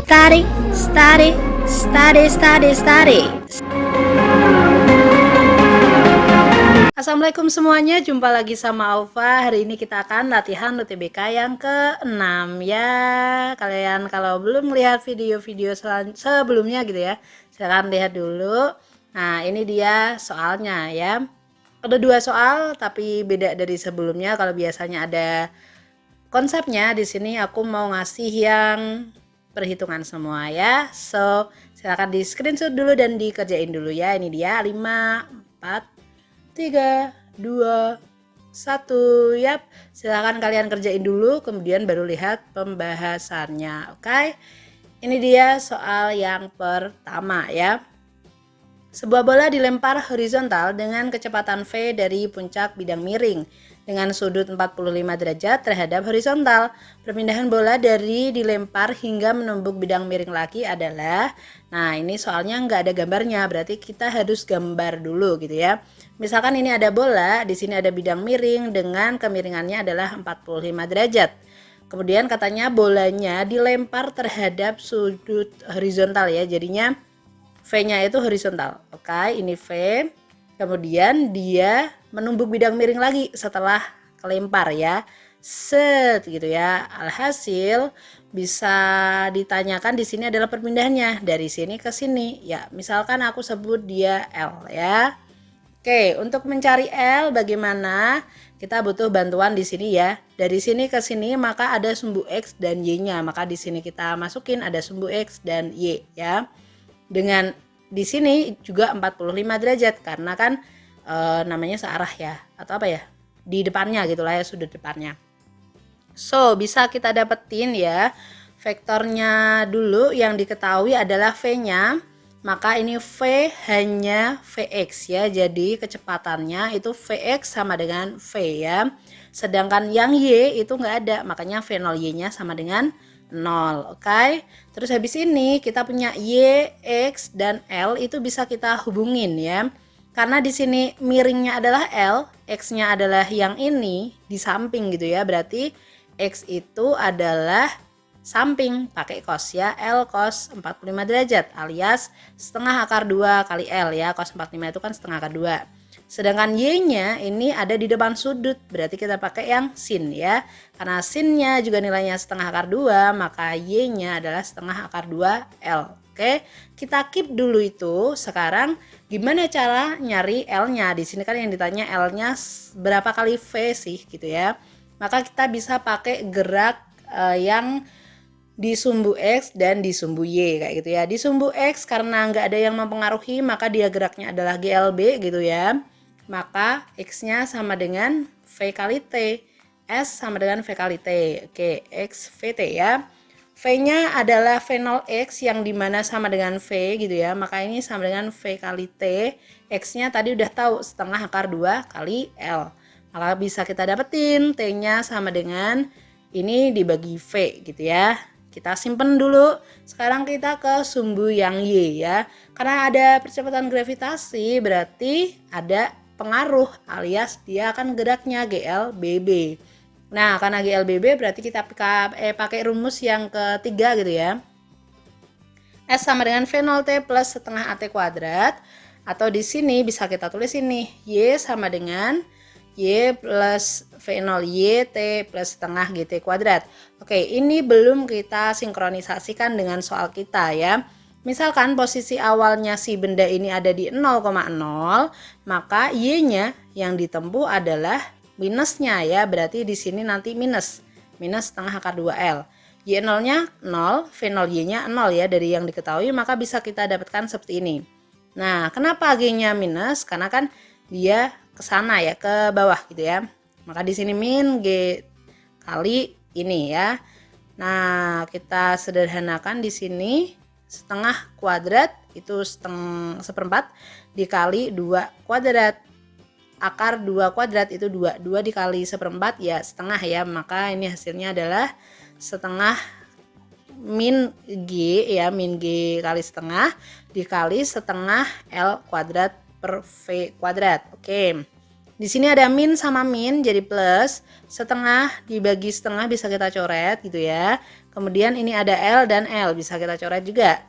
Study, study, study, study, study. Assalamualaikum semuanya, jumpa lagi sama Aufa. Hari ini kita akan latihan UTBK yang ke-6 ya. Kalian kalau belum melihat video-video sebelumnya gitu ya, silahkan lihat dulu. Nah, ini dia soalnya ya. Ada 2 soal tapi beda dari sebelumnya. Kalau biasanya ada konsepnya, di sini aku mau ngasih yang perhitungan semua ya. So, silakan di screenshot dulu dan dikerjain dulu ya. Ini dia 5, 4, 3, 2, 1. Yap, silakan kalian kerjain dulu kemudian baru lihat pembahasannya. Oke. Ini dia soal yang pertama ya. Sebuah bola dilempar horizontal dengan kecepatan V dari puncak bidang miring dengan sudut 45 derajat terhadap horizontal. Perpindahan bola dari dilempar hingga menumbuk bidang miring lagi adalah, nah ini soalnya nggak ada gambarnya, berarti kita harus gambar dulu gitu ya. Misalkan ini ada bola, di sini ada bidang miring dengan kemiringannya adalah 45 derajat. Kemudian katanya bolanya dilempar terhadap sudut horizontal ya, jadinya V-nya itu horizontal. Oke, ini V. Kemudian dia menumbuk bidang miring lagi setelah kelempar ya. Set gitu ya. Alhasil bisa ditanyakan di sini adalah perpindahannya dari sini ke sini. Ya, misalkan aku sebut dia L ya. Oke, untuk mencari L bagaimana? Kita butuh bantuan di sini ya. Dari sini ke sini maka ada sumbu X dan Y-nya. Maka di sini kita masukin ada sumbu X dan Y ya. Dengan di sini juga 45 derajat karena kan namanya searah ya, atau apa ya, di depannya gitulah ya, sudut depannya. So bisa kita dapetin ya vektornya dulu. Yang diketahui adalah V-nya, maka ini V hanya Vx ya, jadi kecepatannya itu Vx sama dengan V ya. Sedangkan yang Y itu nggak ada, makanya V0 Y-nya sama dengan 0. Oke. Terus habis ini kita punya Y, X dan L itu bisa kita hubungin ya. Karena di sini miringnya adalah L, X-nya adalah yang ini di samping gitu ya. Berarti X itu adalah samping, pakai cos ya, L cos 45 derajat alias setengah akar 2 kali L ya. Cos 45 itu kan setengah akar 2. Sedangkan Y-nya ini ada di depan sudut, berarti kita pakai yang sin ya. Karena sin-nya juga nilainya setengah akar 2, maka Y-nya adalah setengah akar 2 L. Oke, kita keep dulu itu. Sekarang gimana cara nyari L-nya? Di sini kan yang ditanya L-nya berapa kali V sih gitu ya. Maka kita bisa pakai gerak yang di sumbu X dan di sumbu Y kayak gitu ya. Di sumbu X karena nggak ada yang mempengaruhi maka dia geraknya adalah GLB gitu ya. Maka X-nya sama dengan V kali T. S sama dengan V kali T. Oke, X VT ya. V-nya adalah V0X yang dimana sama dengan V gitu ya. Maka ini sama dengan V kali T. X-nya tadi udah tahu setengah akar 2 kali L. Maka bisa kita dapetin T-nya sama dengan ini dibagi V gitu ya. Kita simpen dulu. Sekarang kita ke sumbu yang Y ya. Karena ada percepatan gravitasi berarti ada pengaruh alias dia akan geraknya GLBB. Nah, karena GLBB berarti kita pakai rumus yang ketiga gitu ya. S sama dengan V0T plus setengah AT kuadrat. Atau di sini bisa kita tulis ini. Y sama dengan Y plus V0 Y T plus setengah GT kuadrat. Oke, ini belum kita sinkronisasikan dengan soal kita ya. Misalkan posisi awalnya si benda ini ada di 0,0, maka Y-nya yang ditempuh adalah minusnya ya. Berarti di sini nanti minus setengah akar 2L. Y0-nya 0, V0Y-nya 0 ya dari yang diketahui, maka bisa kita dapatkan seperti ini. Nah, kenapa G-nya minus? Karena kan dia ke sana ya, ke bawah gitu ya. Maka di sini min G kali ini ya. Nah, kita sederhanakan di sini setengah kuadrat itu seperempat dikali 2 kuadrat. Akar 2 kuadrat itu 2. 2 dikali seperempat ya setengah ya. Maka ini hasilnya adalah setengah min G ya, min G kali setengah dikali setengah L kuadrat per V kuadrat. Oke. Di sini ada min sama min jadi plus, setengah dibagi setengah bisa kita coret gitu ya. Kemudian ini ada L dan L, bisa kita coret juga.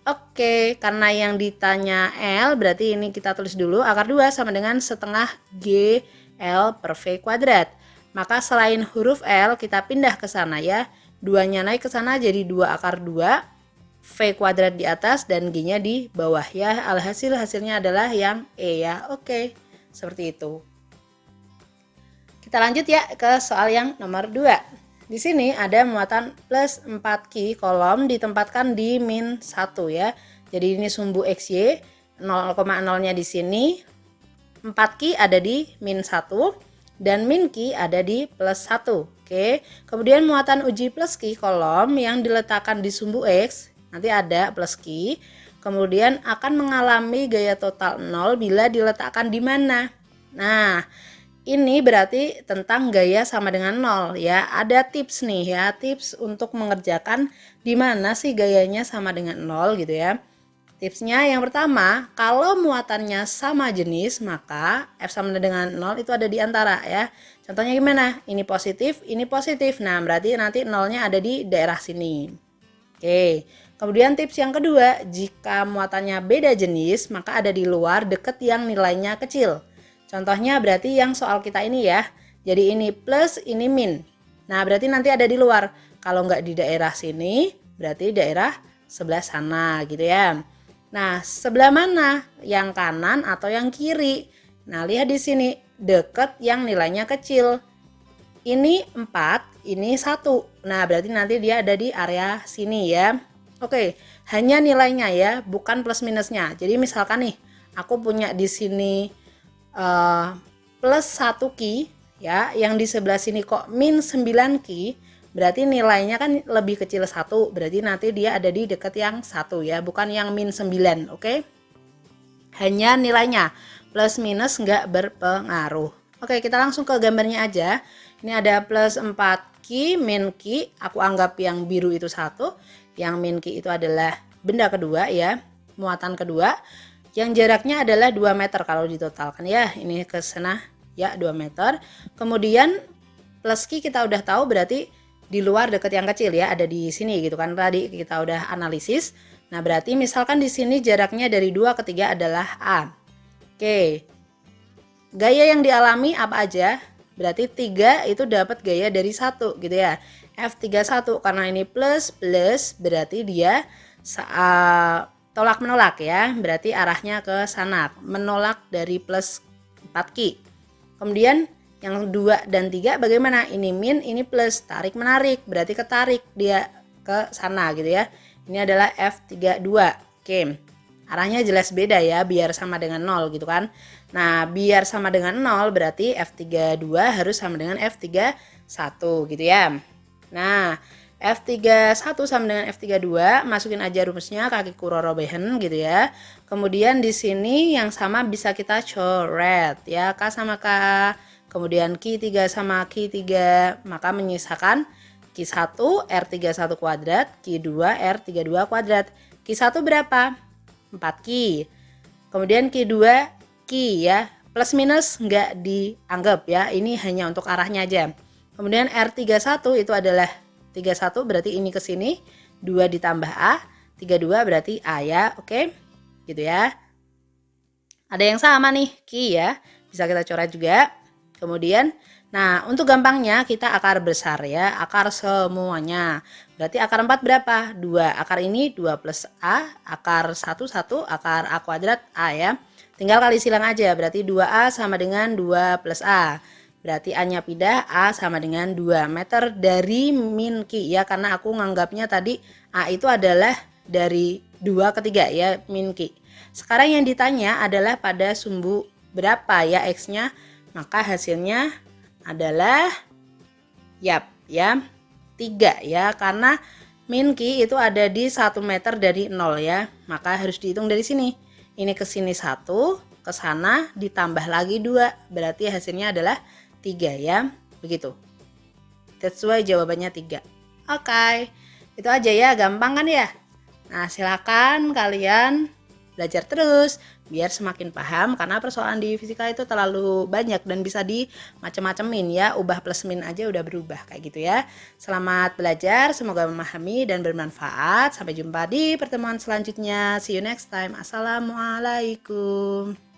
Oke, karena yang ditanya L, berarti ini kita tulis dulu akar 2 sama dengan setengah G L per V kuadrat. Maka selain huruf L, kita pindah ke sana ya. 2-nya naik ke sana jadi 2 akar 2, V kuadrat di atas dan G-nya di bawah ya. Alhasil hasilnya adalah yang E ya. Oke, seperti itu. Kita lanjut ya ke soal yang nomor 2. Di sini ada muatan plus 4Q kolom ditempatkan di min 1 ya. Jadi ini sumbu XY, 0,0-nya di sini, 4Q ada di min 1 dan min Q ada di plus 1. Oke. Kemudian muatan uji plus Q kolom yang diletakkan di sumbu X, nanti ada plus Q, kemudian akan mengalami gaya total 0 bila diletakkan di mana. Nah, ini berarti tentang gaya sama dengan 0 ya. Ada tips nih ya, tips untuk mengerjakan di mana sih gayanya sama dengan 0 gitu ya. Tipsnya yang pertama, kalau muatannya sama jenis maka F sama dengan 0 itu ada di antara ya. Contohnya gimana? Ini positif, ini positif. Nah, berarti nanti 0-nya ada di daerah sini. Oke. Kemudian tips yang kedua, jika muatannya beda jenis maka ada di luar deket yang nilainya kecil. Contohnya berarti yang soal kita ini ya. Jadi ini plus, ini min. Nah, berarti nanti ada di luar. Kalau nggak di daerah sini, berarti daerah sebelah sana gitu ya. Nah, sebelah mana? Yang kanan atau yang kiri? Nah, lihat di sini. Deket yang nilainya kecil. Ini 4, ini 1. Nah, berarti nanti dia ada di area sini ya. Oke, hanya nilainya ya, bukan plus minusnya. Jadi misalkan nih, aku punya di sini plus 1 Q ya, yang di sebelah sini kok min 9 Q, berarti nilainya kan lebih kecil 1, berarti nanti dia ada di dekat yang 1 ya, bukan yang min 9. Oke, hanya nilainya, plus minus nggak berpengaruh. Oke, kita langsung ke gambarnya aja. Ini ada plus 4 Q, min Q, aku anggap yang biru itu 1, yang min Q itu adalah benda kedua ya, muatan kedua, yang jaraknya adalah 2 meter kalau ditotalkan ya, ini ke sana ya 2 meter. Kemudian plus Q kita udah tahu berarti di luar dekat yang kecil ya, ada di sini gitu kan, tadi kita udah analisis. Nah, berarti misalkan di sini jaraknya dari 2 ke 3 adalah A. Oke, gaya yang dialami apa aja? Berarti 3 itu dapat gaya dari 1 gitu ya, F31, karena ini plus berarti dia tolak menolak ya, berarti arahnya ke sana, menolak dari plus 4Q. Kemudian yang 2 dan 3 bagaimana? Ini min, ini plus, tarik menarik, berarti ketarik dia ke sana gitu ya. Ini adalah F32. Oke, arahnya jelas beda ya, biar sama dengan 0 gitu kan. Nah, biar sama dengan 0 berarti F32 harus sama dengan F31 gitu ya. Nah, F31 sama dengan F32, masukin aja rumusnya kaki kurorobehen gitu ya. Kemudian di sini yang sama bisa kita coret ya, K sama K. Kemudian Q3 sama Q3, maka menyisakan Q1 R31 kuadrat, Q2 R32 kuadrat. Q1 berapa? 4Q. Kemudian Q2 Q ya, plus minus nggak dianggap ya, ini hanya untuk arahnya aja. Kemudian R31 itu adalah 31 berarti ini ke sini, 2 ditambah A, 32 berarti A ya, oke? Gitu ya. Ada yang sama nih, Q ya, bisa kita coret juga. Kemudian, nah untuk gampangnya kita akar besar ya, akar semuanya. Berarti akar 4 berapa? 2, akar ini 2 plus A, akar 1, akar A kuadrat A ya. Tinggal kali silang aja, berarti 2A sama dengan 2 plus A. Berarti A-nya pindah, A sama dengan 2 meter dari min Q ya, karena aku nganggapnya tadi A itu adalah dari 2 ke 3 ya, min Q. Sekarang yang ditanya adalah pada sumbu berapa ya X-nya, maka hasilnya adalah ya 3 ya, karena min Q itu ada di 1 meter dari 0 ya, maka harus dihitung dari sini. Ini ke sini 1, ke sana ditambah lagi 2, berarti hasilnya adalah 3 ya, begitu. That's why jawabannya 3. Oke, itu aja ya, gampang kan ya? Nah, silakan kalian belajar terus, biar semakin paham, karena persoalan di fisika itu terlalu banyak dan bisa di macam-macamin ya, ubah plus min aja udah berubah kayak gitu ya. Selamat belajar, semoga memahami dan bermanfaat. Sampai jumpa di pertemuan selanjutnya. See you next time. Assalamualaikum.